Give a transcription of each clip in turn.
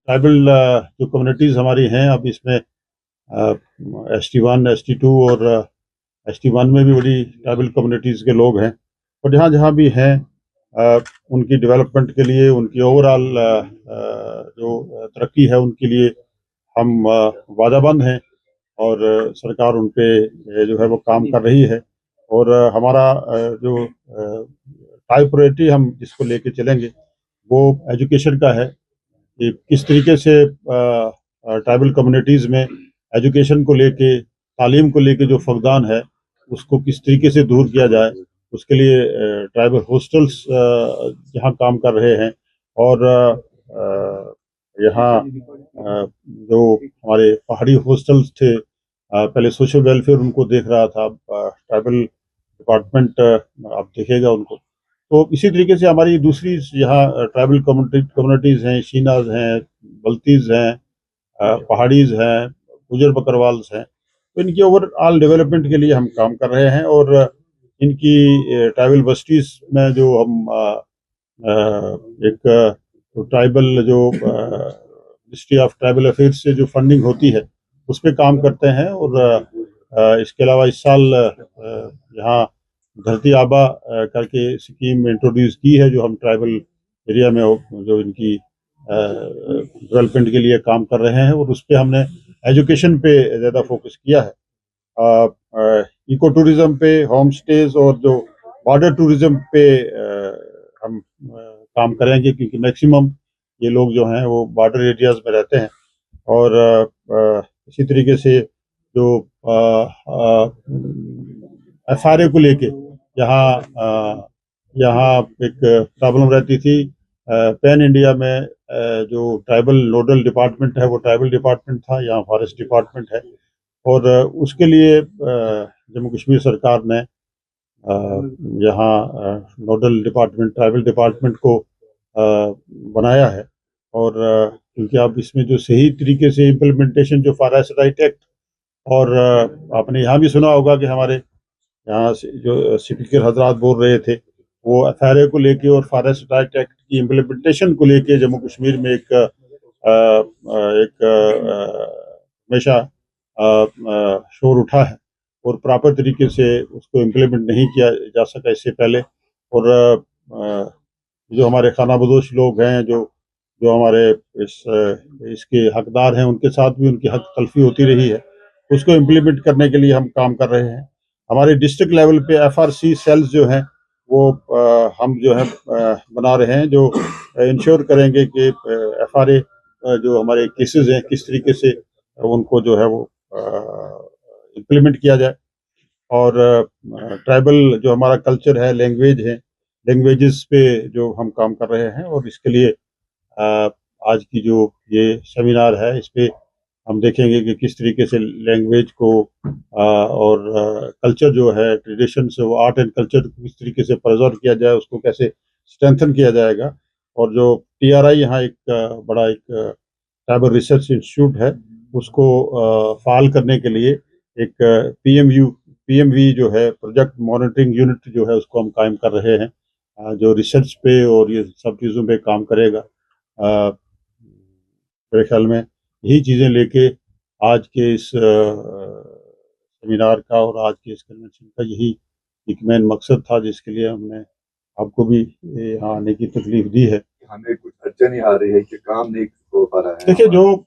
Tribal जो communities हमारी हैं, अब इसमें ST1 ST2 और ST1 में भी बड़ी ट्राइबल कम्युनिटीज़ के लोग हैं, और जहाँ जहाँ भी हैं उनकी डेवलपमेंट के लिए, उनकी ओवरऑल जो तरक्की है उनके लिए हम वादाबंद हैं, और सरकार उन पे जो है वो काम कर रही है। और हमारा जो हाई प्रायोरिटी हम जिसको लेके चलेंगे वो एजुकेशन का है, कि किस तरीके से ट्राइबल कम्युनिटीज़ में एजुकेशन को लेके, तालीम को लेके जो फकदान है उसको किस तरीके से दूर किया जाए। उसके लिए ट्राइबल हॉस्टल्स यहाँ काम कर रहे हैं, और यहाँ जो हमारे पहाड़ी हॉस्टल्स थे, पहले सोशल वेलफेयर उनको देख रहा था, ट्राइबल डिपार्टमेंट अब देखेगा उनको। तो इसी तरीके से हमारी दूसरी यहाँ ट्राइबल कम्युनिटीज़ हैं, शीनाज़ हैं, बल्तीज़ हैं, पहाड़ीज़ हैं, गुजर बकरवाल्स हैं। तो इनकी ओवरऑल डेवलपमेंट के लिए हम काम कर रहे हैं, और इनकी ट्राइबल बस्तीज़ में जो हम एक ट्राइबल जो मिनिस्ट्री ऑफ ट्राइबल अफेयर्स से जो फंडिंग होती है उस पे काम करते हैं। और इसके अलावा इस साल यहाँ धरती आबा करके स्कीम इंट्रोड्यूस की है, जो हम ट्राइबल एरिया में जो इनकी डेवलपमेंट के लिए काम कर रहे हैं, और उस पर हमने एजुकेशन पे ज़्यादा फोकस किया है। इको टूरिज्म पे, होम स्टेज और जो बॉर्डर टूरिज्म पे हम काम करेंगे, क्योंकि मैक्सिमम ये लोग जो हैं वो बॉर्डर एरियाज में रहते हैं। और इसी तरीके से जो FRA को लेके यहाँ एक प्रॉब्लम रहती थी। पैन इंडिया में जो ट्राइबल नोडल डिपार्टमेंट है वो ट्राइबल डिपार्टमेंट था, यहाँ फॉरेस्ट डिपार्टमेंट है। और उसके लिए जम्मू कश्मीर सरकार ने यहाँ नोडल डिपार्टमेंट, ट्राइबल डिपार्टमेंट को बनाया है। और क्योंकि अब इसमें जो सही तरीके से इम्प्लीमेंटेशन, जो फॉरेस्ट राइट एक्ट, और आपने यहाँ भी सुना होगा कि हमारे यहाँ से जो स्पीकर हजरात बोल रहे थे, वो FRA को लेके और फॉरेस्ट राइट एक्ट की इम्प्लीमेंटेशन को लेके जम्मू कश्मीर में एक हमेशा शोर उठा है, और प्रॉपर तरीके से उसको इम्प्लीमेंट नहीं किया जा सका इससे पहले। और जो हमारे खाना बदोश लोग हैं, जो जो हमारे इसके हकदार हैं, उनके साथ भी उनकी हक तलफी होती रही है, उसको इम्प्लीमेंट करने के लिए हम काम कर रहे हैं। हमारे डिस्ट्रिक्ट लेवल पे FRC सेल्स जो हैं वो हम जो है बना रहे हैं, जो इंश्योर करेंगे कि FRA जो हमारे केसेस हैं किस तरीके से उनको जो है वो इम्प्लीमेंट किया जाए। और ट्राइबल जो हमारा कल्चर है, लैंग्वेज है, लैंग्वेजेस पे जो हम काम कर रहे हैं। और इसके लिए आज की जो ये सेमिनार है, इस पे हम देखेंगे कि किस तरीके से लैंग्वेज को और कल्चर जो है, ट्रेडिशन से वो आर्ट एंड कल्चर को किस तरीके से प्रिजर्व किया जाए, उसको कैसे स्ट्रेंथन किया जाएगा। और जो TRI यहाँ एक बड़ा एक ट्राइबल रिसर्च इंस्टीट्यूट है, उसको फाल करने के लिए एक PMV जो है, प्रोजेक्ट मॉनिटरिंग यूनिट जो है, उसको हम कायम कर रहे हैं, जो रिसर्च पे और ये सब चीज़ों पे काम करेगा। मेरे ख्याल में यही चीज़ें लेके आज के इस सेमिनार का और आज के इस कन्वेंशन का यही एक मेन मकसद था, जिसके लिए हमने आपको भी यहाँ आने की तकलीफ दी है। हमें कुछ अड़चन ही आ रही है कि काम नहीं हो पा रहा है। देखिए, जो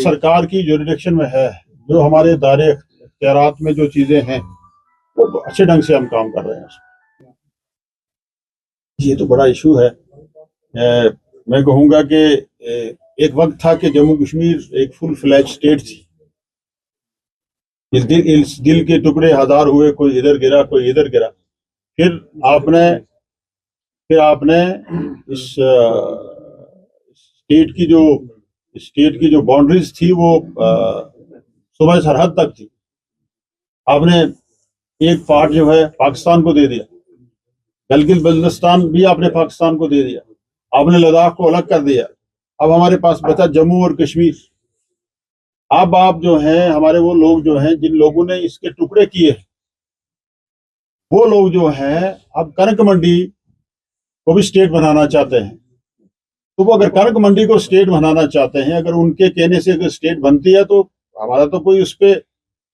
सरकार की जुरिडिक्शन में है, जो हमारे दायरे इख्तियारात में जो चीज़ें हैं, वो अच्छे ढंग से हम काम कर रहे हैं। ये तो बड़ा इशू है। मैं कहूँगा कि एक वक्त था कि जम्मू कश्मीर एक फुल फ्लैज स्टेट थी। इस दिल के टुकड़े हजार हुए, कोई इधर गिरा कोई इधर गिरा। फिर आपने इस स्टेट की जो बाउंड्रीज थी वो सूबा सरहद तक थी। आपने एक पार्ट जो है पाकिस्तान को दे दिया, गिलगित बल्तिस्तान भी आपने पाकिस्तान को दे दिया, आपने लद्दाख को अलग कर दिया। अब हमारे पास बचा जम्मू और कश्मीर। अब आप जो हैं, हमारे वो लोग जो हैं जिन लोगों ने इसके टुकड़े किए, वो लोग जो हैं अब कनक मंडी को भी स्टेट बनाना चाहते हैं। तो वो अगर कनक मंडी को स्टेट बनाना चाहते हैं, अगर उनके कहने से अगर स्टेट बनती है तो हमारा तो कोई उस पर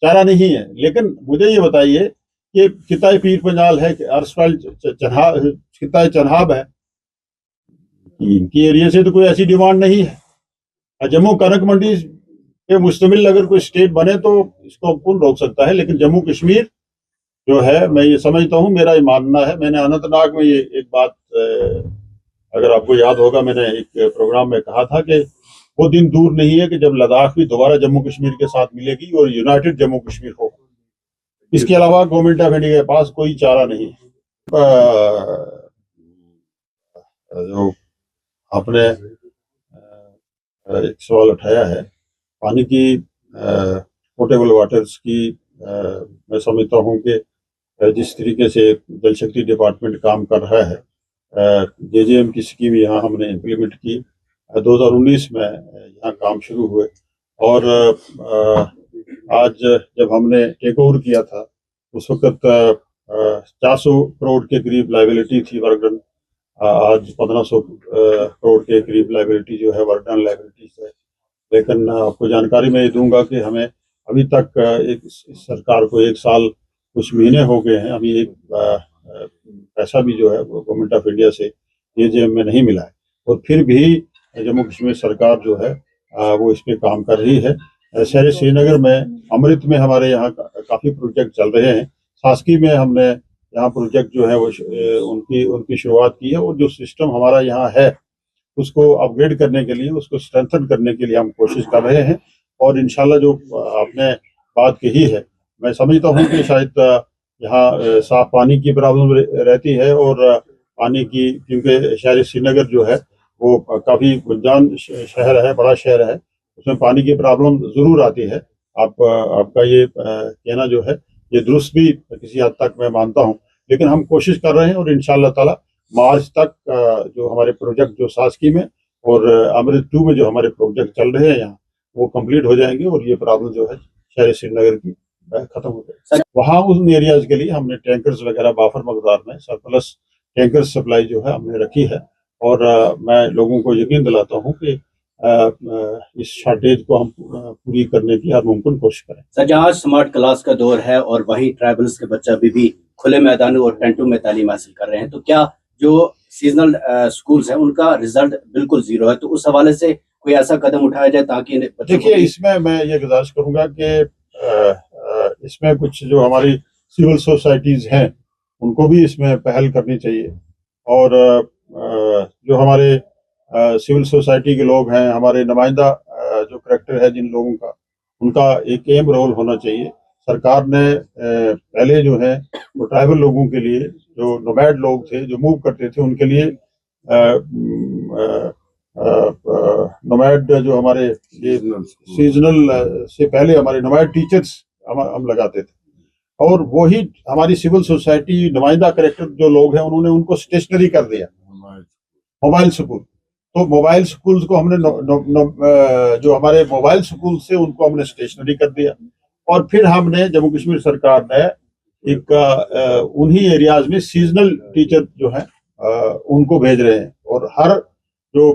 चारा नहीं है। लेकिन मुझे ये बताइए कि कितना पीर पंजाल है, अर्सवाल कितना चन्हाब है, इनकी एरिया से तो कोई ऐसी डिमांड नहीं है। और जम्मू कनक मंडी पे मुश्तमिल अगर कोई स्टेट बने तो इसको कौन रोक सकता है। लेकिन जम्मू कश्मीर जो है, मैं ये समझता हूँ, मेरा ये मानना है, मैंने अनंतनाग में ये एक बात, अगर आपको याद होगा, मैंने एक प्रोग्राम में कहा था कि वो दिन दूर नहीं है कि जब लद्दाख भी दोबारा जम्मू कश्मीर के साथ मिलेगी और यूनाइटेड जम्मू कश्मीर होगा। इसके अलावा गवर्नमेंट ऑफ इंडिया के पास कोई चारा नहीं है। जो आपने एक सवाल उठाया है पानी की, पोर्टेबल वाटर्स की, मैं समझता हूँ कि जिस तरीके से जल शक्ति डिपार्टमेंट काम कर रहा है, JJM की स्कीम यहाँ हमने इम्प्लीमेंट की 2019 में, यहाँ काम शुरू हुए। और आज जब हमने टेक ओवर किया था उस वक्त 400 करोड़ के करीब लाइबिलिटी थी वर्क डन। आज 1500 करोड़ के करीब लाइबिलिटी जो है वर्क डन लाइबिलिटीज है। लेकिन आपको जानकारी मैं दूंगा कि हमें अभी तक इस सरकार को 1 साल कुछ महीने हो गए हैं, अभी एक पैसा भी जो है गवर्नमेंट ऑफ इंडिया से JJM में नहीं मिला है। और फिर भी जम्मू कश्मीर सरकार जो है वो इस पे काम कर रही है। शहर श्रीनगर में, अमृत में हमारे यहाँ काफ़ी प्रोजेक्ट चल रहे हैं। सास्की में हमने यहाँ प्रोजेक्ट जो है वो उनकी शुरुआत की है। और जो सिस्टम हमारा यहाँ है उसको अपग्रेड करने के लिए, उसको स्ट्रेंथन करने के लिए हम कोशिश कर रहे हैं। और इंशाल्लाह जो आपने बात कही है, मैं समझता हूँ कि शायद यहाँ साफ पानी की प्रॉब्लम रहती है। और पानी की, क्योंकि शहर श्रीनगर जो है वो काफ़ी गुंजान शहर है, बड़ा शहर है, उसमें पानी की प्रॉब्लम ज़रूर आती है। आपका ये कहना जो है ये दुरुस्त भी किसी हद तक मैं मानता हूँ। लेकिन हम कोशिश कर रहे हैं और इंशाल्लाह ताला मार्च तक जो हमारे प्रोजेक्ट जो सास्की में और अमृत 2 में जो हमारे प्रोजेक्ट चल रहे हैं यहाँ, वो कंप्लीट हो जाएंगे और ये प्रॉब्लम जो है शहर श्रीनगर की खत्म हो जाएगी। वहाँ उन एरियाज के लिए हमने टैंकर्स वगैरह बाफर मकदार में सरप्लस टैंकर सप्लाई जो है हमने रखी है। और मैं लोगों को यकीन दिलाता हूँ कि इस शॉर्टेज को हम पूरी करने की हर मुमकिन कोशिश करें। सर, जहाँ स्मार्ट क्लास का दौर है और वहीं ट्राइबल्स के बच्चे अभी भी खुले मैदानों और टेंटों में तालीम हासिल कर रहे हैं, तो क्या जो सीजनल स्कूल्स हैं उनका रिजल्ट बिल्कुल जीरो है? तो उस हवाले से कोई ऐसा कदम उठाया जाए ताकि देखिए, इसमें मैं ये गुजारिश करूंगा कि इसमें कुछ जो हमारी सिविल सोसाइटीज हैं उनको भी इसमें पहल करनी चाहिए। और जो हमारे सिविल सोसाइटी के लोग हैं, हमारे नुमाइंदा जो करेक्टर है जिन लोगों का, उनका एक अहम रोल होना चाहिए। सरकार ने पहले जो है वो ट्राइबल लोगों के लिए, जो नोमैड लोग थे जो मूव करते थे, उनके लिए नोमैड जो हमारे ये सीजनल से पहले हमारे नोमैड टीचर्स हम लगाते थे। और वही हमारी सिविल सोसाइटी नुमाइंदा करेक्टर जो लोग हैं उन्होंने उनको स्टेशनरी कर दिया, मोबाइल स्कूल। तो मोबाइल स्कूल्स को हमने जो हमारे मोबाइल स्कूल से उनको हमने स्टेशनरी कर दिया। और फिर हमने जम्मू कश्मीर सरकार ने एक उन्हीं एरियाज में सीजनल टीचर जो है उनको भेज रहे हैं। और हर जो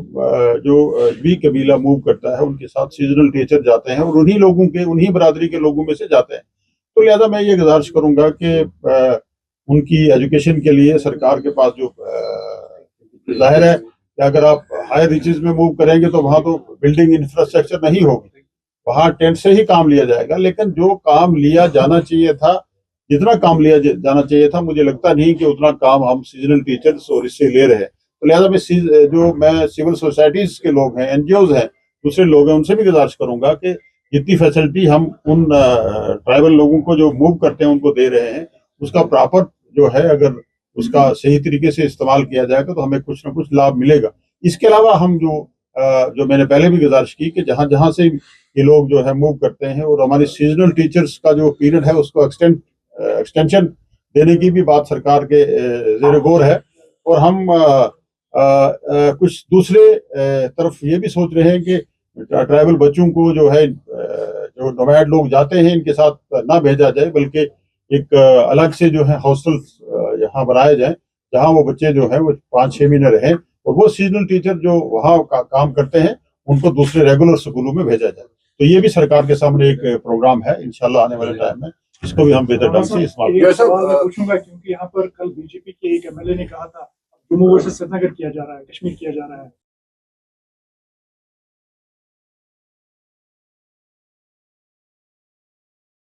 भी कबीला मूव करता है उनके साथ सीजनल टीचर जाते हैं और उन्हीं बरादरी के लोगों में से जाते हैं। तो लिहाजा मैं ये गुजारिश करूंगा कि उनकी एजुकेशन के लिए सरकार के पास जो जाहिर है कि अगर आप हायर रीचेज में मूव करेंगे तो वहाँ तो बिल्डिंग इंफ्रास्ट्रक्चर नहीं होगी, वहाँ टेंट से ही काम लिया जाएगा। लेकिन जो काम लिया जाना चाहिए था, जितना काम लिया जाना चाहिए था, मुझे लगता नहीं कि उतना काम हम सीजनल टीचर्स और इससे ले रहे हैं। तो लिहाजा मैं सिविल सोसाइटीज के लोग हैं, NGOs हैं, दूसरे लोग हैं, उनसे भी गुजारिश करूंगा कि जितनी फैसिलिटी हम उन ट्राइबल लोगों को जो मूव करते हैं उनको दे रहे हैं, उसका प्रॉपर जो है अगर उसका सही तरीके से इस्तेमाल किया जाएगा तो हमें कुछ ना कुछ लाभ मिलेगा। इसके अलावा हम जो मैंने पहले भी गुजारिश की कि जहाँ जहाँ से ये लोग जो है मूव करते हैं और हमारे सीजनल टीचर्स का जो पीरियड है उसको एक्सटेंशन देने की भी बात सरकार के ज़ेर गौर है। और हम कुछ दूसरे तरफ ये भी सोच रहे हैं कि ट्राइबल बच्चों को जो है जो नोमैड लोग जाते हैं इनके साथ ना भेजा जाए, बल्कि एक अलग से जो है हॉस्टल यहाँ बनाए जाए जहाँ वो बच्चे जो है वो 5-6 महीने रहें और वो सीजनल टीचर जो वहाँ काम करते हैं उनको दूसरे रेगुलर स्कूलों में भेजा जाए। तो ये भी सरकार के सामने एक प्रोग्राम है, इंशाल्लाह आने वाले टाइम में इसको भी हम बेहतर ढंग से इस्तेमाल एक सवाल मैं पूछूंगा, क्योंकि यहाँ पर कल बीजेपी के एक एमएलए ने कहा था जम्मू वर्सेस श्रीनगर किया जा रहा है, कश्मीर किया जा रहा है,